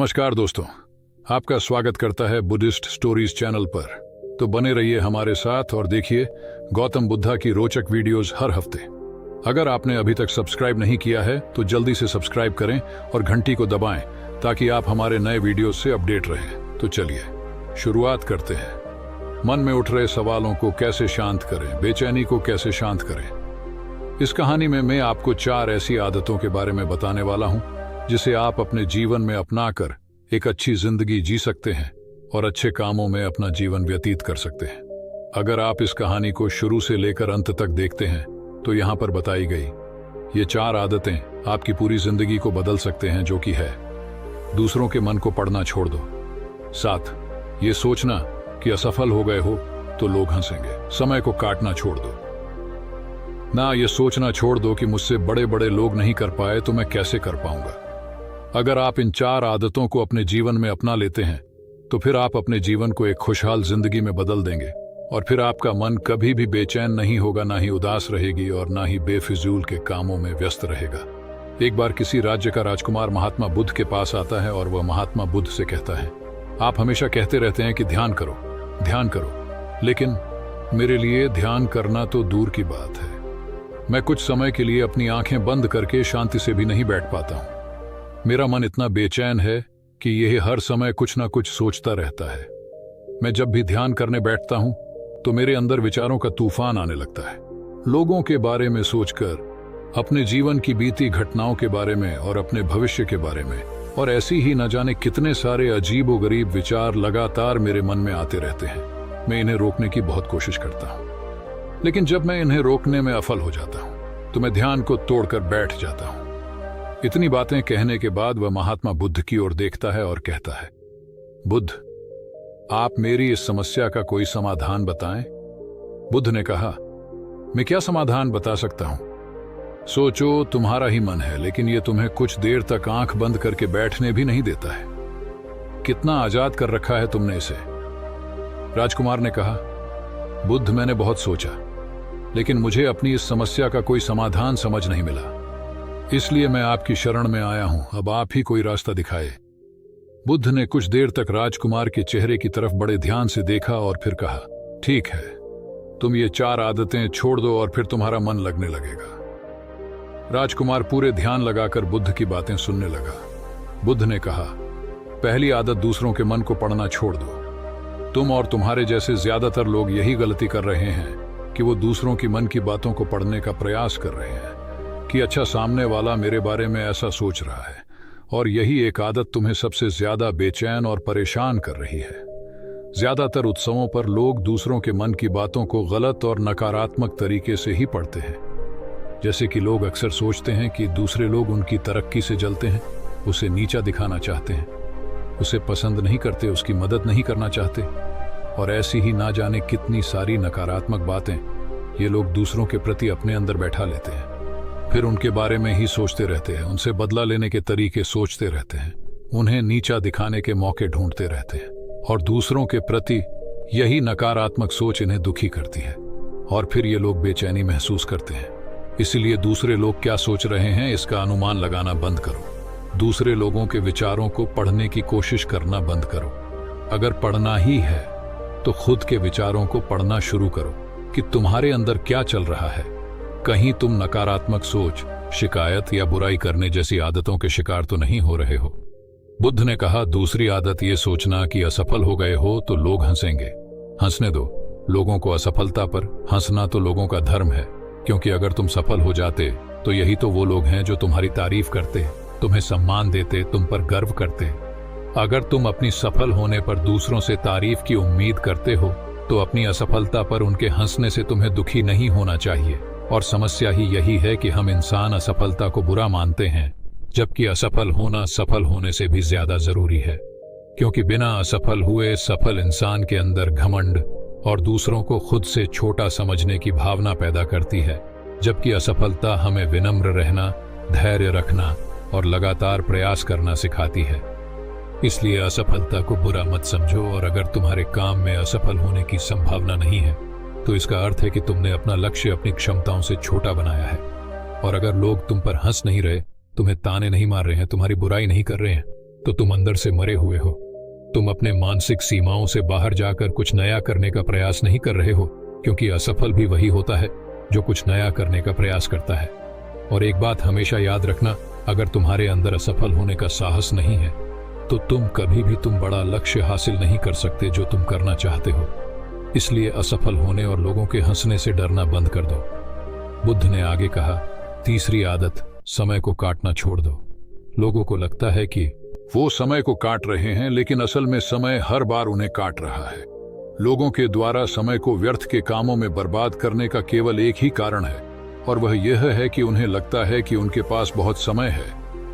नमस्कार दोस्तों, आपका स्वागत करता है बुद्धिस्ट स्टोरीज चैनल पर। तो बने रहिए हमारे साथ और देखिए गौतम बुद्धा की रोचक वीडियोस हर हफ्ते। अगर आपने अभी तक सब्सक्राइब नहीं किया है तो जल्दी से सब्सक्राइब करें और घंटी को दबाएं ताकि आप हमारे नए वीडियोस से अपडेट रहें। तो चलिए शुरुआत करते हैं। मन में उठ रहे सवालों को कैसे शांत करें, बेचैनी को कैसे शांत करें। इस कहानी में मैं आपको 4 ऐसी आदतों के बारे में बताने वाला हूं जिसे आप अपने जीवन में अपनाकर एक अच्छी जिंदगी जी सकते हैं और अच्छे कामों में अपना जीवन व्यतीत कर सकते हैं। अगर आप इस कहानी को शुरू से लेकर अंत तक देखते हैं तो यहाँ पर बताई गई ये 4 आदतें आपकी पूरी जिंदगी को बदल सकते हैं, जो कि है: दूसरों के मन को पढ़ना छोड़ दो। 7, ये सोचना कि असफल हो गए हो तो लोग हंसेंगे। समय को काटना छोड़ दो। ना ये सोचना छोड़ दो कि मुझसे बड़े बड़े लोग नहीं कर पाए तो मैं कैसे कर पाऊंगा। अगर आप इन 4 आदतों को अपने जीवन में अपना लेते हैं तो फिर आप अपने जीवन को एक खुशहाल जिंदगी में बदल देंगे और फिर आपका मन कभी भी बेचैन नहीं होगा, ना ही उदास रहेगी और ना ही बेफिजूल के कामों में व्यस्त रहेगा। एक बार किसी राज्य का राजकुमार महात्मा बुद्ध के पास आता है और वह महात्मा बुद्ध से कहता है, आप हमेशा कहते रहते हैं कि ध्यान करो ध्यान करो, लेकिन मेरे लिए ध्यान करना तो दूर की बात है। मैं कुछ समय के लिए अपनी आंखें बंद करके शांति से भी नहीं बैठ पाता हूं। मेरा मन इतना बेचैन है कि यह हर समय कुछ ना कुछ सोचता रहता है। मैं जब भी ध्यान करने बैठता हूं तो मेरे अंदर विचारों का तूफान आने लगता है। लोगों के बारे में सोचकर, अपने जीवन की बीती घटनाओं के बारे में और अपने भविष्य के बारे में, और ऐसी ही न जाने कितने सारे अजीबोगरीब विचार लगातार मेरे मन में आते रहते हैं। मैं इन्हें रोकने की बहुत कोशिश करता हूं, लेकिन जब मैं इन्हें रोकने में असफल हो जाता हूं तो मैं ध्यान को तोड़कर बैठ जाता हूं। इतनी बातें कहने के बाद वह महात्मा बुद्ध की ओर देखता है और कहता है, बुद्ध, आप मेरी इस समस्या का कोई समाधान बताएं। बुद्ध ने कहा, मैं क्या समाधान बता सकता हूं? सोचो, तुम्हारा ही मन है, लेकिन यह तुम्हें कुछ देर तक आंख बंद करके बैठने भी नहीं देता है। कितना आजाद कर रखा है तुमने इसे। राजकुमार ने कहा, बुद्ध, मैंने बहुत सोचा, लेकिन मुझे अपनी इस समस्या का कोई समाधान समझ नहीं मिला, इसलिए मैं आपकी शरण में आया हूं। अब आप ही कोई रास्ता दिखाए। बुद्ध ने कुछ देर तक राजकुमार के चेहरे की तरफ बड़े ध्यान से देखा और फिर कहा, ठीक है, तुम ये 4 आदतें छोड़ दो और फिर तुम्हारा मन लगने लगेगा। राजकुमार पूरे ध्यान लगाकर बुद्ध की बातें सुनने लगा। बुद्ध ने कहा, पहली आदत, दूसरों के मन को पढ़ना छोड़ दो। तुम और तुम्हारे जैसे ज्यादातर लोग यही गलती कर रहे हैं कि वो दूसरों की मन की बातों को पढ़ने का प्रयास कर रहे हैं कि अच्छा, सामने वाला मेरे बारे में ऐसा सोच रहा है, और यही एक आदत तुम्हें सबसे ज्यादा बेचैन और परेशान कर रही है। ज्यादातर उत्सवों पर लोग दूसरों के मन की बातों को गलत और नकारात्मक तरीके से ही पढ़ते हैं। जैसे कि लोग अक्सर सोचते हैं कि दूसरे लोग उनकी तरक्की से जलते हैं, उसे नीचा दिखाना चाहते हैं, उसे पसंद नहीं करते, उसकी मदद नहीं करना चाहते, और ऐसी ही ना जाने कितनी सारी नकारात्मक बातें ये लोग दूसरों के प्रति अपने अंदर बैठा लेते हैं। फिर उनके बारे में ही सोचते रहते हैं, उनसे बदला लेने के तरीके सोचते रहते हैं, उन्हें नीचा दिखाने के मौके ढूंढते रहते हैं, और दूसरों के प्रति यही नकारात्मक सोच इन्हें दुखी करती है, और फिर ये लोग बेचैनी महसूस करते हैं। इसलिए दूसरे लोग क्या सोच रहे हैं इसका अनुमान लगाना बंद करो। दूसरे लोगों के विचारों को पढ़ने की कोशिश करना बंद करो। अगर पढ़ना ही है तो खुद के विचारों को पढ़ना शुरू करो कि तुम्हारे अंदर क्या चल रहा है। कहीं तुम नकारात्मक सोच, शिकायत या बुराई करने जैसी आदतों के शिकार तो नहीं हो रहे हो। बुद्ध ने कहा, दूसरी आदत ये सोचना कि असफल हो गए हो तो लोग हंसेंगे। हंसने दो। लोगों को असफलता पर हंसना तो लोगों का धर्म है, क्योंकि अगर तुम सफल हो जाते तो यही तो वो लोग हैं जो तुम्हारी तारीफ करते, तुम्हें सम्मान देते, तुम पर गर्व करते। अगर तुम अपनी सफल होने पर दूसरों से तारीफ की उम्मीद करते हो तो अपनी असफलता पर उनके हंसने से तुम्हें दुखी नहीं होना चाहिए। और समस्या ही यही है कि हम इंसान असफलता को बुरा मानते हैं, जबकि असफल होना सफल होने से भी ज्यादा जरूरी है, क्योंकि बिना असफल हुए सफल इंसान के अंदर घमंड और दूसरों को खुद से छोटा समझने की भावना पैदा करती है, जबकि असफलता हमें विनम्र रहना, धैर्य रखना और लगातार प्रयास करना सिखाती है। इसलिए असफलता को बुरा मत समझो, और अगर तुम्हारे काम में असफल होने की संभावना नहीं है तो इसका अर्थ है कि तुमने अपना लक्ष्य अपनी क्षमताओं से छोटा बनाया है। और अगर लोग तुम पर हंस नहीं रहे, तुम्हें ताने नहीं मार रहे हैं, तुम्हारी बुराई नहीं कर रहे हैं, तो तुम अंदर से मरे हुए हो। तुम अपने मानसिक सीमाओं से बाहर जाकर कुछ नया करने का प्रयास नहीं कर रहे हो, क्योंकि असफल भी वही होता है जो कुछ नया करने का प्रयास करता है। और एक बात हमेशा याद रखना, अगर तुम्हारे अंदर असफल होने का साहस नहीं है तो तुम कभी भी बड़ा लक्ष्य हासिल नहीं कर सकते जो तुम करना चाहते हो। इसलिए असफल होने और लोगों के हंसने से डरना बंद कर दो। बुद्ध ने आगे कहा, तीसरी आदत, समय को काटना छोड़ दो। लोगों को लगता है कि वो समय को काट रहे हैं, लेकिन असल में समय हर बार उन्हें काट रहा है। लोगों के द्वारा समय को व्यर्थ के कामों में बर्बाद करने का केवल एक ही कारण है, और वह यह है कि उन्हें लगता है कि उनके पास बहुत समय है,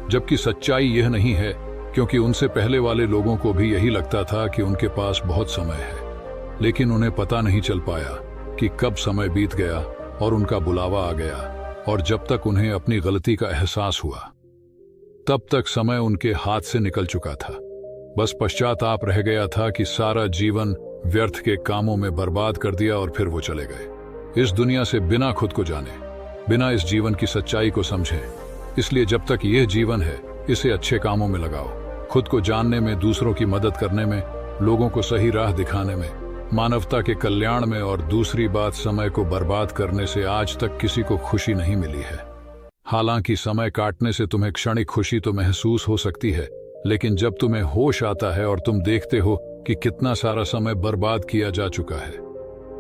जबकि सच्चाई यह नहीं है, क्योंकि उनसे पहले वाले लोगों को भी यही लगता था कि उनके पास बहुत समय है। लेकिन उन्हें पता नहीं चल पाया कि कब समय बीत गया और उनका बुलावा आ गया, और जब तक उन्हें अपनी गलती का एहसास हुआ तब तक समय उनके हाथ से निकल चुका था। बस पश्चाताप रह गया था कि सारा जीवन व्यर्थ के कामों में बर्बाद कर दिया और फिर वो चले गए इस दुनिया से बिना खुद को जाने, बिना इस जीवन की सच्चाई को समझे। इसलिए जब तक यह जीवन है, इसे अच्छे कामों में लगाओ, खुद को जानने में, दूसरों की मदद करने में, लोगों को सही राह दिखाने में, मानवता के कल्याण में। और दूसरी बात, समय को बर्बाद करने से आज तक किसी को खुशी नहीं मिली है। हालांकि समय काटने से तुम्हें क्षणिक खुशी तो महसूस हो सकती है, लेकिन जब तुम्हें होश आता है और तुम देखते हो कि कितना सारा समय बर्बाद किया जा चुका है,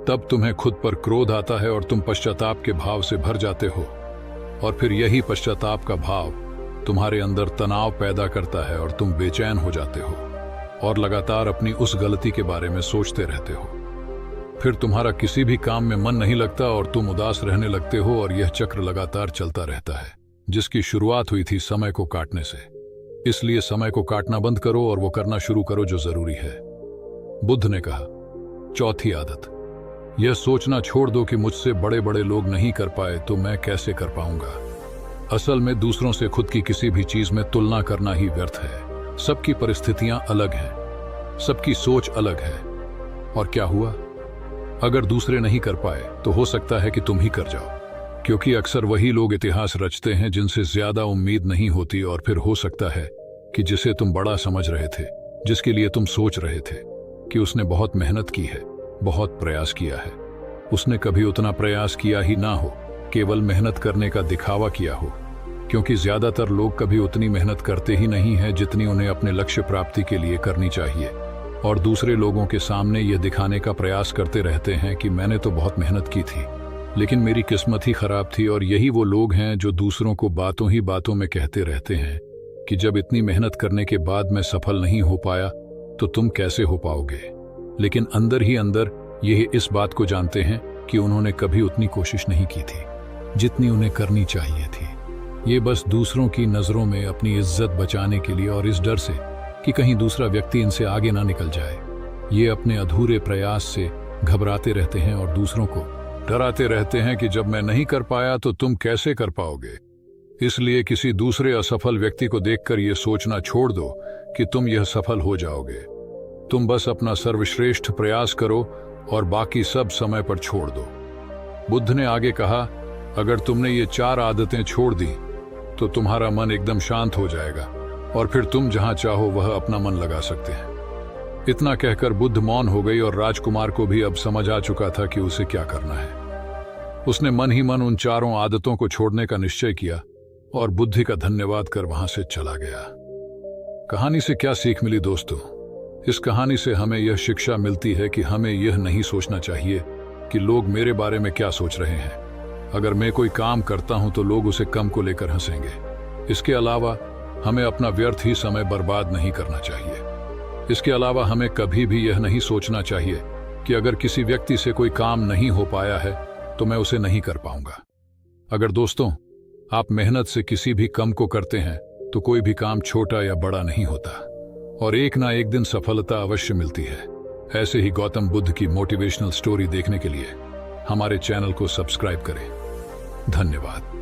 तब तुम्हें खुद पर क्रोध आता है और तुम पश्चाताप के भाव से भर जाते हो। और फिर यही पश्चाताप का भाव तुम्हारे अंदर तनाव पैदा करता है और तुम बेचैन हो जाते हो और लगातार अपनी उस गलती के बारे में सोचते रहते हो। फिर तुम्हारा किसी भी काम में मन नहीं लगता और तुम उदास रहने लगते हो, और यह चक्र लगातार चलता रहता है, जिसकी शुरुआत हुई थी समय को काटने से। इसलिए समय को काटना बंद करो और वो करना शुरू करो जो जरूरी है। बुद्ध ने कहा, चौथी आदत, यह सोचना छोड़ दो कि मुझसे बड़े बड़े लोग नहीं कर पाए तो मैं कैसे कर पाऊंगा। असल में दूसरों से खुद की किसी भी चीज में तुलना करना ही व्यर्थ है। सबकी परिस्थितियां अलग हैं, सबकी सोच अलग है। और क्या हुआ? अगर दूसरे नहीं कर पाए तो हो सकता है कि तुम ही कर जाओ, क्योंकि अक्सर वही लोग इतिहास रचते हैं जिनसे ज्यादा उम्मीद नहीं होती। और फिर हो सकता है कि जिसे तुम बड़ा समझ रहे थे, जिसके लिए तुम सोच रहे थे कि उसने बहुत मेहनत की है, बहुत प्रयास किया है, उसने कभी उतना प्रयास किया ही ना हो, केवल मेहनत करने का दिखावा किया हो। क्योंकि ज्यादातर लोग कभी उतनी मेहनत करते ही नहीं हैं जितनी उन्हें अपने लक्ष्य प्राप्ति के लिए करनी चाहिए, और दूसरे लोगों के सामने ये दिखाने का प्रयास करते रहते हैं कि मैंने तो बहुत मेहनत की थी, लेकिन मेरी किस्मत ही खराब थी। और यही वो लोग हैं जो दूसरों को बातों ही बातों में कहते रहते हैं कि जब इतनी मेहनत करने के बाद मैं सफल नहीं हो पाया तो तुम कैसे हो पाओगे। लेकिन अंदर ही अंदर ये इस बात को जानते हैं कि उन्होंने कभी उतनी कोशिश नहीं की थी जितनी उन्हें करनी चाहिए थी। ये बस दूसरों की नजरों में अपनी इज्जत बचाने के लिए और इस डर से कि कहीं दूसरा व्यक्ति इनसे आगे ना निकल जाए, ये अपने अधूरे प्रयास से घबराते रहते हैं और दूसरों को डराते रहते हैं कि जब मैं नहीं कर पाया तो तुम कैसे कर पाओगे। इसलिए किसी दूसरे असफल व्यक्ति को देखकर यह सोचना छोड़ दो कि तुम यह सफल हो जाओगे। तुम बस अपना सर्वश्रेष्ठ प्रयास करो और बाकी सब समय पर छोड़ दो। बुद्ध ने आगे कहा, अगर तुमने ये 4 आदतें छोड़ दी तो तुम्हारा मन एकदम शांत हो जाएगा और फिर तुम जहां चाहो वह अपना मन लगा सकते हैं। इतना कहकर बुद्ध मौन हो गई और राजकुमार को भी अब समझ आ चुका था कि उसे क्या करना है। उसने मन ही मन उन 4 आदतों को छोड़ने का निश्चय किया और बुद्धि का धन्यवाद कर वहां से चला गया। कहानी से क्या सीख मिली दोस्तों? इस कहानी से हमें यह शिक्षा मिलती है कि हमें यह नहीं सोचना चाहिए कि लोग मेरे बारे में क्या सोच रहे हैं। अगर मैं कोई काम करता हूं तो लोग उसे कम को लेकर हंसेंगे। इसके अलावा हमें अपना व्यर्थ ही समय बर्बाद नहीं करना चाहिए। इसके अलावा हमें कभी भी यह नहीं सोचना चाहिए कि अगर किसी व्यक्ति से कोई काम नहीं हो पाया है तो मैं उसे नहीं कर पाऊंगा। अगर दोस्तों आप मेहनत से किसी भी काम को करते हैं तो कोई भी काम छोटा या बड़ा नहीं होता और एक ना एक दिन सफलता अवश्य मिलती है। ऐसे ही गौतम बुद्ध की मोटिवेशनल स्टोरी देखने के लिए हमारे चैनल को सब्सक्राइब करें। धन्यवाद।